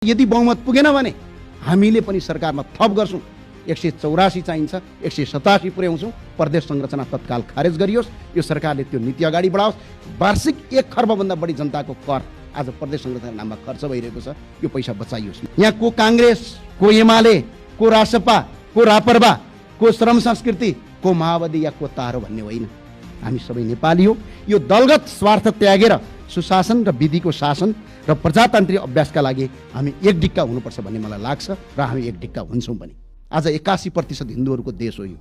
यदि बहुमत पुगेन भने हामीले पनि सरकारमा थप गर्छौं। 184 चाहिन्छ, 187 पुर्याउँछौं। प्रदेश संरचना तत्काल खारेज गरियोस्। यो सरकारले त्यो नीति अगाडि बढाओस्। वार्षिक 1 खर्ब भन्दा बढी जनताको कर आज प्रदेश संरचना नाममा खर्च भइरहेको छ। यो पैसा बचाइयोस्। यहाँ को कांग्रेस, को एमाले, को रासपा, को रापरबा, को श्रम संस्कृति, को माओवादी या को तारो भन्ने होइन। हामी सबै नेपाली हो। यो दलगत स्वार्थ त्यागेर सुशासन र विधिको शासन र प्रजातान्त्रिक अभ्यासका लागि हामी एक डिक्का हुनुपर्छ भन्ने मलाई लाग्छ र हामी एक डिक्का हुन्छौं पनि। आज 81% हिन्दूहरूको देश हो यो।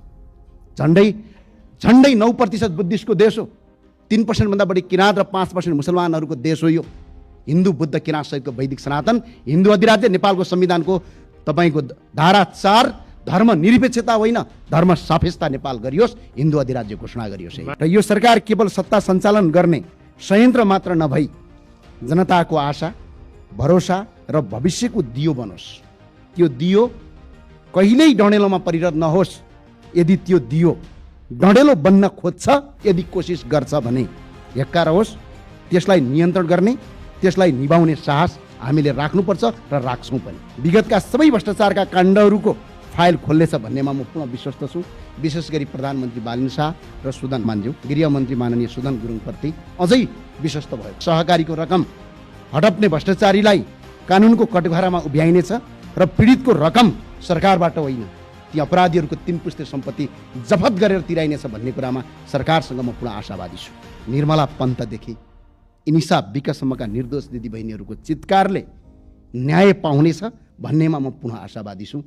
झन्डै 9% बुद्धिस्टको देश हो। 3% भन्दा बढी किराँत र 5% मुसलमानहरूको देश हो यो। हिन्दू बुद्ध किराँत सहितको वैदिक सनातन हिन्दू अधिराज्य नेपालको संविधानको तपाईको धारा 4 धर्म निरपेक्षता होइन, धर्म सापेक्षता नेपाल गरियोस्, हिन्दू अधिराज्य घोषणा गरियोस्। र यो सरकार केवल सत्ता सञ्चालन गर्ने संयन्त्र मात्र नभई जनताको आशा, भरोसा र भविष्यको दियो बनोस्। त्यो दियो कहिल्यै डढेलोमा परिणत नहोस्। यदि त्यो दियो डढेलो बन्न खोज्छ, यदि कोसिस गर्छ भने हेक्का रहोस्। त्यसलाई नियन्त्रण गर्ने, त्यसलाई निभाउने साहस हामीले राख्नुपर्छ र राख्छौं पनि। विगतका सबै भ्रष्टाचारका काण्डहरूको फाइल खोल्नेछ भन्नेमा म पूर्ण विश्वस्त छु। विशेष गरी प्रधानमन्त्री बालिन शाह र सुदन मान्ज्यू, गृहमन्त्री माननीय सुदन गुरुङप्रति अझै विश्वस्त भयो। सहकारीको रकम हडप्ने भ्रष्टाचारीलाई कानुनको कटघरामा उभ्याइनेछ र पीडितको रकम सरकारबाट होइन, ती अपराधीहरूको 3 पुस्ते सम्पत्ति जफत गरेर तिराइनेछ भन्ने कुरामा सरकारसँग म पूर्ण आशावादी छु। निर्मला पन्तदेखि इनिसा विकसम्मका निर्दोष दिदीबहिनीहरूको चित्कारले न्याय पाउनेछ भन्नेमा म पूर्ण आशावादी छु।